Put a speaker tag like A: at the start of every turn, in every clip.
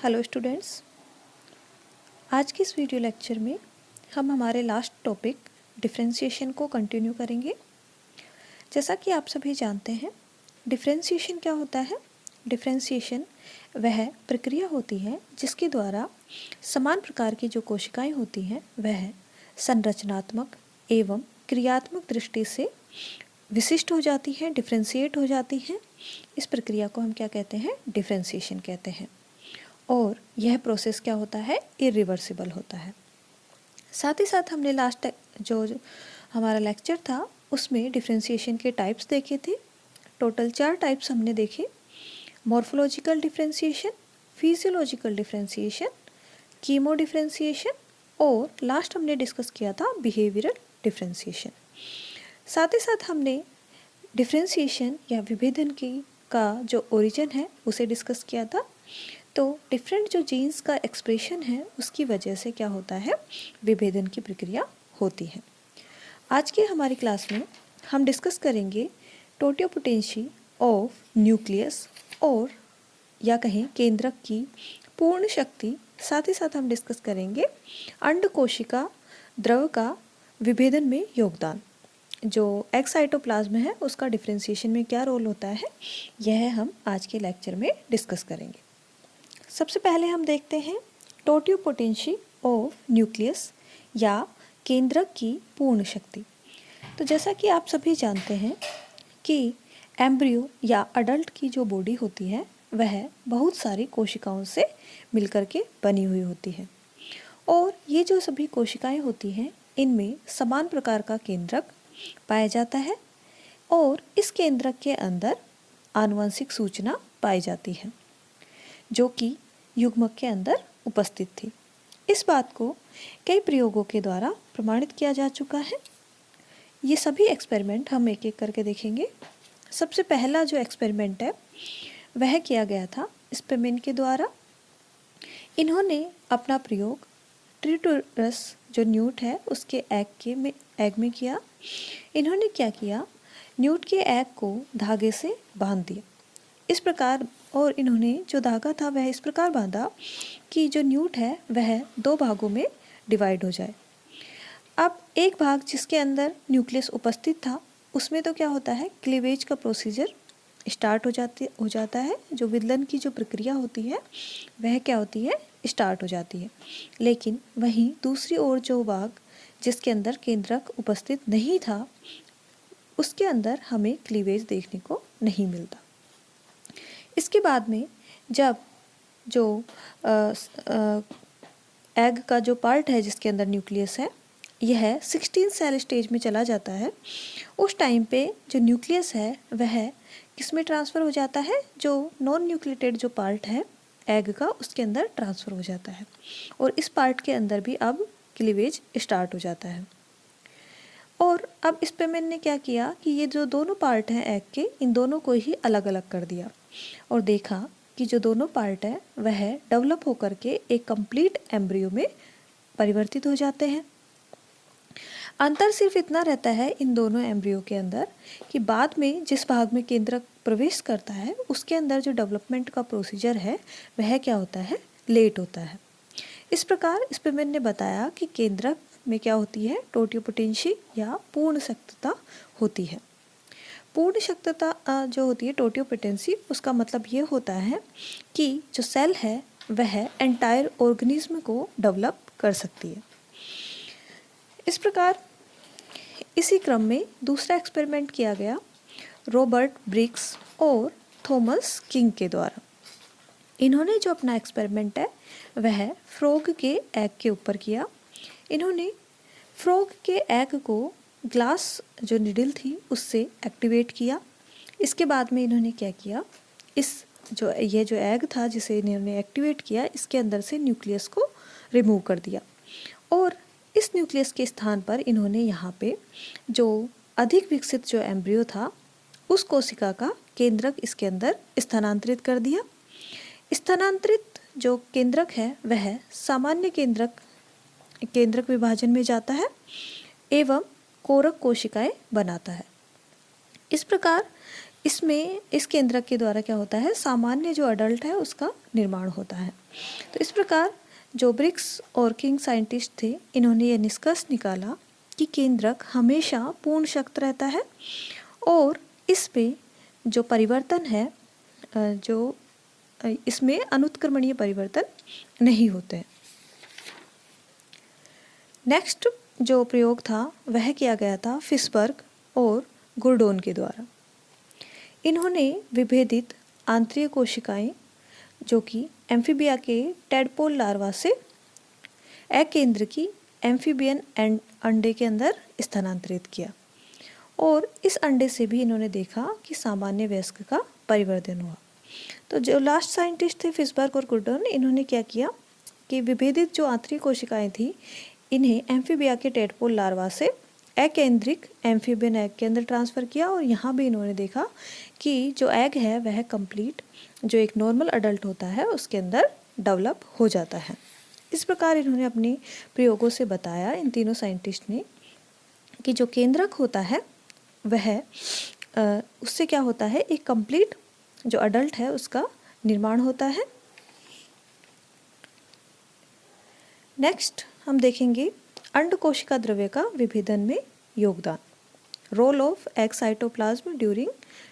A: Hello students, आज के इस वीडियो लेक्चर में हम हमारे लास्ट टॉपिक डिफरेंशिएशन को कंटिन्यू करेंगे। जैसा कि आप सभी जानते हैं, डिफरेंशिएशन क्या होता है। डिफरेंशिएशन वह प्रक्रिया होती है जिसके द्वारा समान प्रकार की जो कोशिकाएं होती हैं वह संरचनात्मक एवं क्रियात्मक दृष्टि से विशिष्ट हो जाती हैं, डिफरेंशिएट हो जाती हैं। इस प्रक्रिया को हम क्या कहते हैं? डिफरेंशिएशन कहते हैं। और यह प्रोसेस क्या होता है? इरिवर्सिबल होता है। साथ ही साथ हमने लास्ट जो हमारा लेक्चर था उसमें डिफरेंशिएशन के टाइप्स देखे थे। टोटल 4 टाइप्स हमने देखे: morphological differentiation, physiological differentiation, chemo differentiation और लास्ट हमने डिस्कस किया था बिहेवियरल डिफरेंशिएशन। साथ ही साथ हमने डिफरेंशिएशन या विभेदन का जो ओरिजिन है उसे डिस्कस किया था। तो डिफरेंट जो जीन्स का एक्सप्रेशन है उसकी वजह से क्या होता है? विभेदन की प्रक्रिया होती है। आज की हमारी क्लास में हम डिस्कस करेंगे टोटियोपोटेंसी ऑफ न्यूक्लियस और या कहें केंद्रक की पूर्ण शक्ति। साथ ही साथ हम डिस्कस करेंगे अंड कोशिका द्रव का विभेदन में योगदान। जो एग साइटोप्लाज्म है उसका डिफरेंशिएशन में क्या रोल होता है, यह हम आज के लेक्चर में डिस्कस करेंगे। सबसे पहले हम देखते हैं टोटियोपोटेंसी ऑफ न्यूक्लियस या केंद्रक की पूर्ण शक्ति। तो जैसा कि आप सभी जानते हैं कि एम्ब्रियो या अडल्ट की जो बॉडी होती है वह बहुत सारी कोशिकाओं से मिलकर के बनी हुई होती है और ये जो सभी कोशिकाएं होती हैं इनमें समान प्रकार का केंद्रक पाया जाता है और इस केंद्रक के अंदर आनुवंशिक सूचना पाई जाती है जो कि युग्मक के अंदर उपस्थित थी। इस बात को कई प्रयोगों के द्वारा प्रमाणित किया जा चुका है। ये सभी एक्सपेरिमेंट हम एक एक करके देखेंगे। सबसे पहला जो एक्सपेरिमेंट है वह किया गया था स्पेमेन के द्वारा। इन्होंने अपना प्रयोग ट्रिटोरस जो न्यूट है उसके एग में किया। इन्होंने क्या किया? न्यूट के एग को धागे से बांध दिया इस प्रकार, और इन्होंने जो धागा था वह इस प्रकार बांधा कि जो न्यूट है वह 2 भागों में डिवाइड हो जाए। अब एक भाग जिसके अंदर न्यूक्लियस उपस्थित था उसमें तो क्या होता है, क्लीवेज का प्रोसीजर स्टार्ट हो जाता है। जो विदलन की जो प्रक्रिया होती है वह क्या होती है? स्टार्ट हो जाती है। लेकिन वहीं दूसरी ओर जो भाग जिसके अंदर केंद्रक उपस्थित नहीं था उसके अंदर हमें क्लीवेज देखने को नहीं मिलता। इसके बाद में जब जो एग का जो पार्ट है जिसके अंदर न्यूक्लियस है यह 16 सेल स्टेज में चला जाता है, उस टाइम पे जो न्यूक्लियस है वह किस में ट्रांसफ़र हो जाता है? जो नॉन न्यूक्लिएटेड जो पार्ट है एग का उसके अंदर ट्रांसफ़र हो जाता है और इस पार्ट के अंदर भी अब क्लीवेज स्टार्ट हो जाता है। और अब स्पेमेन ने क्या किया कि ये जो दोनों पार्ट हैं एग के, इन दोनों को ही अलग अलग कर दिया और देखा कि जो दोनों पार्ट है वह डेवलप होकर के एक कंप्लीट एम्ब्रियो में परिवर्तित हो जाते हैं। अंतर सिर्फ इतना रहता है इन दोनों एम्ब्रियो के अंदर कि बाद में जिस भाग में केंद्रक प्रवेश करता है उसके अंदर जो डेवलपमेंट का प्रोसीजर है वह क्या होता है? लेट होता है। इस प्रकार स्पेमेन ने बताया कि केंद्रक में क्या होती है? टोटियोपोटेंसी या पूर्ण शक्तता होती है। पूर्ण शक्तता जो होती है टोटियोपोटेंसी, उसका मतलब ये होता है कि जो सेल है वह एंटायर ऑर्गेनिज्म को डेवलप कर सकती है। इस प्रकार इसी क्रम में दूसरा एक्सपेरिमेंट किया गया रॉबर्ट ब्रिक्स और थॉमस किंग के द्वारा। इन्होंने जो अपना एक्सपेरिमेंट है वह फ्रॉग के एग के ऊपर किया। इन्होंने फ्रॉग के एग को ग्लास जो निडल थी उससे एक्टिवेट किया। इसके बाद में इन्होंने क्या किया, ये जो एग था जिसे इन्होंने एक्टिवेट किया इसके अंदर से न्यूक्लियस को रिमूव कर दिया और इस न्यूक्लियस के स्थान पर इन्होंने यहाँ पे जो अधिक विकसित जो एम्ब्रियो था उस कोशिका का केंद्रक इसके अंदर स्थानांतरित कर दिया। स्थानांतरित जो केंद्रक है वह सामान्य केंद्रक विभाजन में जाता है एवं कोरक कोशिकाएं बनाता है। इस प्रकार इसमें इस केंद्रक के द्वारा क्या होता है, सामान्य जो अडल्ट है उसका निर्माण होता है। तो इस प्रकार जो ब्रिक्स और किंग साइंटिस्ट थे, इन्होंने ये निष्कर्ष निकाला कि केंद्रक हमेशा पूर्ण शक्त रहता है और इसमें जो परिवर्तन है, जो इसमें अनुत्क्रमणीय परिवर्तन नहीं होते हैं। नेक्स्ट जो प्रयोग था वह किया गया था फिशबर्ग और गुर्डोन के द्वारा। इन्होंने विभेदित आंतरिक कोशिकाएं जो कि एम्फीबिया के टेडपोल लार्वा से अकेंद्रकी एम्फीबियन अंडे के अंदर स्थानांतरित किया और इस अंडे से भी इन्होंने देखा कि सामान्य वयस्क का परिवर्तन हुआ। तो जो लास्ट साइंटिस्ट थे फिशबर्ग और गुर्डोन, इन्होंने क्या किया कि विभेदित जो आंतरिक कोशिकाएं थी, इन्हें एम्फीबिया के टेडपोल लार्वा से अकेंद्रिक एम्फीबियन एग के अंदर ट्रांसफ़र किया और यहाँ भी इन्होंने देखा कि जो एग है वह कंप्लीट जो एक नॉर्मल अडल्ट होता है उसके अंदर डेवलप हो जाता है। इस प्रकार इन्होंने अपने प्रयोगों से बताया, इन तीनों साइंटिस्ट ने, कि जो केंद्रक होता है वह उससे क्या होता है, एक कंप्लीट जो अडल्ट है उसका निर्माण होता है। नेक्स्ट हम देखेंगे अंड कोशिका द्रव्य का विभेदन में योगदान, role of egg cytoplasm during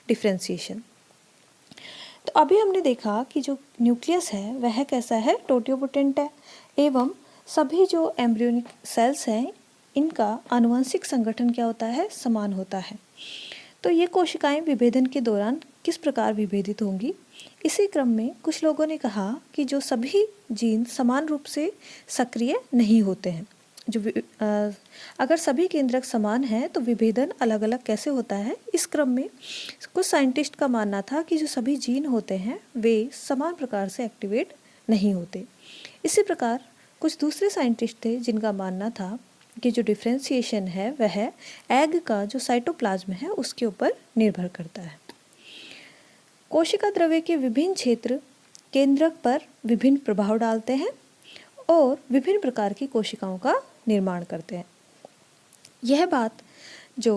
A: differentiation. तो अभी हमने देखा कि जो न्यूक्लियस है वह कैसा है, टोटियोपोटेंट है एवं सभी जो एम्ब्रियोनिक सेल्स हैं इनका आनुवंशिक संगठन क्या होता है, समान होता है। तो ये कोशिकाएं विभेदन के दौरान किस प्रकार विभेदित होंगी। इसी क्रम में कुछ लोगों ने कहा कि जो सभी जीन समान रूप से सक्रिय नहीं होते हैं, जो अगर सभी केंद्रक समान हैं तो विभेदन अलग अलग कैसे होता है। इस क्रम में कुछ साइंटिस्ट का मानना था कि जो सभी जीन होते हैं वे समान प्रकार से एक्टिवेट नहीं होते। इसी प्रकार कुछ दूसरे साइंटिस्ट थे जिनका मानना था कि जो डिफरेंशिएशन है वह एग का जो साइटोप्लाज्म है उसके ऊपर निर्भर करता है। कोशिका द्रव्य के विभिन्न क्षेत्र केंद्रक पर विभिन्न प्रभाव डालते हैं और विभिन्न प्रकार की कोशिकाओं का निर्माण करते हैं। यह बात जो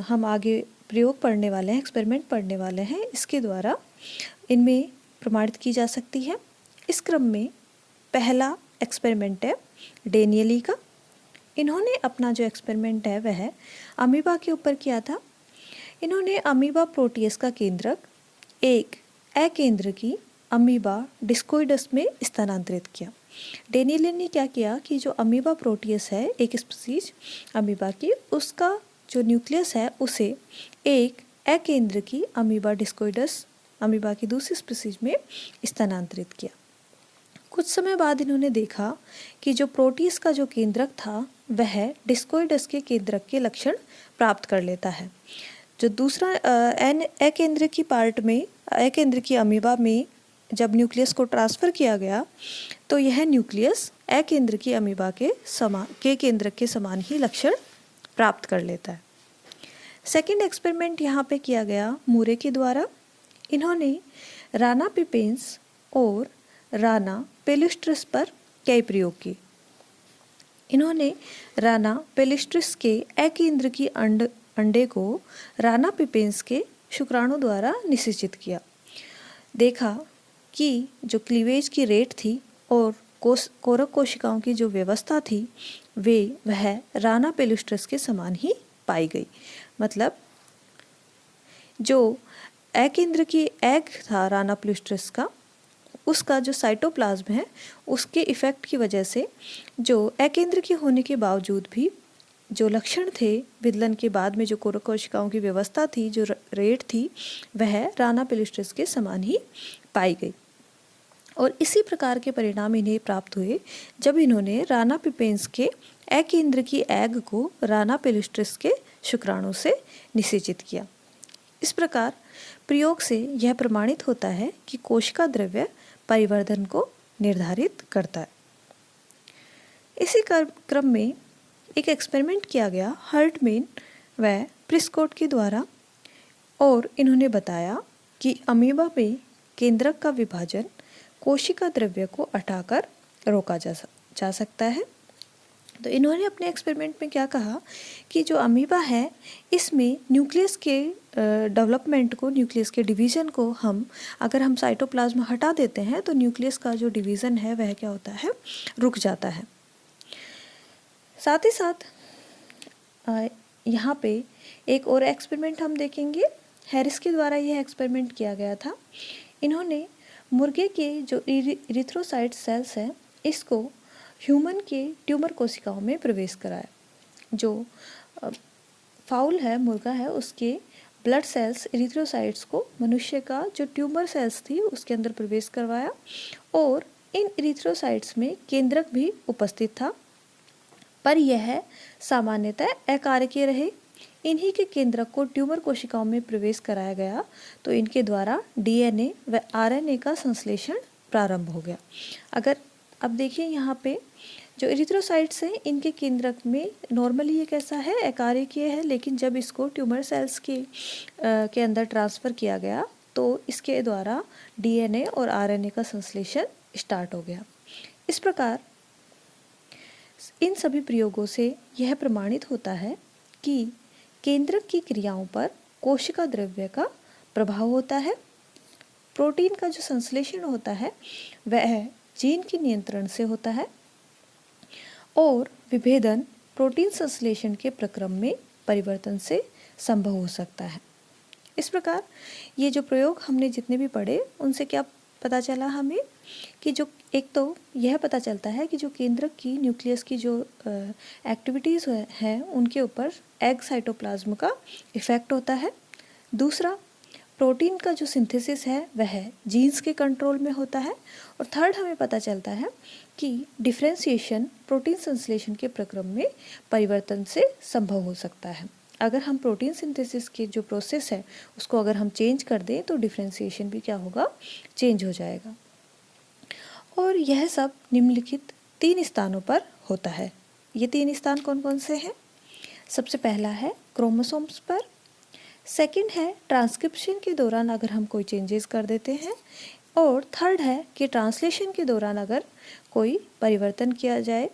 A: हम आगे प्रयोग पढ़ने वाले हैं, एक्सपेरिमेंट पढ़ने वाले हैं, इसके द्वारा इनमें प्रमाणित की जा सकती है। इस क्रम में पहला एक्सपेरिमेंट है डेनियली का। इन्होंने अपना जो एक्सपेरिमेंट है वह अमीबा के ऊपर किया था। इन्होंने अमीबा प्रोटियस का केंद्रक एक अकेंद्रकी अमीबा डिस्कोइडस में स्थानांतरित किया। डेनियली ने क्या किया कि जो अमीबा प्रोटियस है, एक स्पीसीज अमीबा की, उसका जो न्यूक्लियस है उसे एक अकेंद्रकी अमीबा डिस्कोइडस अमीबा की दूसरी स्पीसीज में स्थानांतरित किया। कुछ समय बाद इन्होंने देखा कि जो प्रोटियस का जो केंद्रक था वह डिस्कोइडस के केंद्रक के लक्षण प्राप्त कर लेता है। जो दूसरा अकेंद्रकी पार्ट में, अकेंद्रकी अमीबा में जब न्यूक्लियस को ट्रांसफ़र किया गया तो यह न्यूक्लियस अकेंद्रकी अमीबा के केंद्रक के समान ही लक्षण प्राप्त कर लेता है। सेकेंड एक्सपेरिमेंट यहाँ पे किया गया मूरे के द्वारा। इन्होंने राना पिपेंस और राना पेलिस्ट्रस पर कई प्रयोग किए। इन्होंने राना पेलिस्ट्रस के अकेंद्रकी अंडे को राना पिपेंस के शुक्राणु द्वारा निषेचित किया। देखा कि जो क्लीवेज की रेट थी और कोरक कोशिकाओं की जो व्यवस्था थी वह राना पेलिस्ट्रस के समान ही पाई गई। मतलब जो अकेंद्रकी एग था राना पेलिस्ट्रस का, उसका जो साइटोप्लाज्म है उसके इफ़ेक्ट की वजह से जो अकेंद्रकी होने के बावजूद भी जो लक्षण थे विदलन के बाद में, जो कोरक कोशिकाओं की व्यवस्था थी, जो रेट थी, वह राना पेलिस्ट्रस के समान ही पाई गई। और इसी प्रकार के परिणाम इन्हें प्राप्त हुए जब इन्होंने राना पिपेंस के अकेंद्रकी एग को राना पेलिस्ट्रस के शुक्राणु से निषेचित किया। इस प्रकार प्रयोग से यह प्रमाणित होता है कि कोशिका द्रव्य परिवर्धन को निर्धारित करता है। इसी क्रम में एक एक्सपेरिमेंट किया गया हर्टमैन व प्रिस्कोट के द्वारा और इन्होंने बताया कि अमीबा में केंद्रक का विभाजन कोशिका द्रव्य को हटाकर रोका जा सकता है। तो इन्होंने अपने एक्सपेरिमेंट में क्या कहा कि जो अमीबा है इसमें न्यूक्लियस के डेवलपमेंट को, न्यूक्लियस के डिवीज़न को अगर हम साइटोप्लाज्म हटा देते हैं तो न्यूक्लियस का जो डिवीज़न है वह क्या होता है, रुक जाता है। साथ ही साथ यहाँ पे एक और एक्सपेरिमेंट हम देखेंगे। हैरिस के द्वारा यह एक्सपेरिमेंट किया गया था। इन्होंने मुर्गे के जो इरिथ्रोसाइट सेल्स हैं इसको ह्यूमन के ट्यूमर कोशिकाओं में प्रवेश कराया। जो फाउल है, मुर्गा है, उसके ब्लड सेल्स इरिथ्रोसाइट्स को मनुष्य का जो ट्यूमर सेल्स थी उसके अंदर प्रवेश करवाया और इन इरिथ्रोसाइट्स में केंद्रक भी उपस्थित था, पर यह सामान्यतः अकार्यकीय रहे। इन्हीं के केंद्रक को ट्यूमर कोशिकाओं में प्रवेश कराया गया तो इनके द्वारा डीएनए व आरएनए का संश्लेषण प्रारंभ हो गया। अगर अब देखिए यहाँ पे जो इरिथ्रोसाइट्स हैं इनके केंद्रक में नॉर्मली ये कैसा है, अकार्यकीय है, लेकिन जब इसको ट्यूमर सेल्स के अंदर ट्रांसफ़र किया गया तो इसके द्वारा डीएनए और आरएनए का संश्लेषण स्टार्ट हो गया। इस प्रकार इन सभी प्रयोगों से यह प्रमाणित होता है कि केंद्रक की क्रियाओं पर कोशिका द्रव्य का प्रभाव होता है। प्रोटीन का जो संश्लेषण होता है वह जीन के नियंत्रण से होता है और विभेदन प्रोटीन संश्लेषण के प्रक्रम में परिवर्तन से संभव हो सकता है। इस प्रकार ये जो प्रयोग हमने जितने भी पढ़े उनसे क्या पता चला हमें कि जो एक तो यह पता चलता है कि जो केंद्रक की न्यूक्लियस की जो एक्टिविटीज़ हैं उनके ऊपर एग साइटोप्लाज्म का इफ़ेक्ट होता है। दूसरा, प्रोटीन का जो सिंथेसिस है वह जीन्स के कंट्रोल में होता है। और थर्ड, हमें पता चलता है कि डिफरेंशिएशन प्रोटीन संश्लेषण के प्रक्रम में परिवर्तन से संभव हो सकता है। अगर हम प्रोटीन सिंथेसिस के जो प्रोसेस है उसको अगर हम चेंज कर दें तो डिफरेंशिएशन भी क्या होगा, चेंज हो जाएगा। और यह सब निम्नलिखित 3 स्थानों पर होता है। ये 3 स्थान कौन कौन से हैं? सबसे पहला है क्रोमोसोम्स पर, सेकंड है ट्रांसक्रिप्शन के दौरान अगर हम कोई चेंजेस कर देते हैं, और थर्ड है कि ट्रांसलेशन के दौरान अगर कोई परिवर्तन किया जाए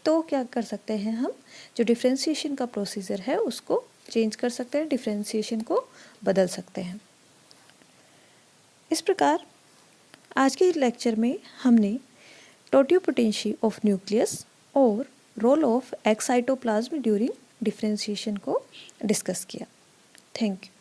A: तो क्या कर सकते हैं, हम जो डिफरेंशिएशन का प्रोसीजर है उसको चेंज कर सकते हैं, डिफरेंशिएशन को बदल सकते हैं। इस प्रकार आज के लेक्चर में हमने टोटियोपोटेंसी ऑफ न्यूक्लियस और role of cytoplasm during differentiation को डिस्कस किया। Thank you.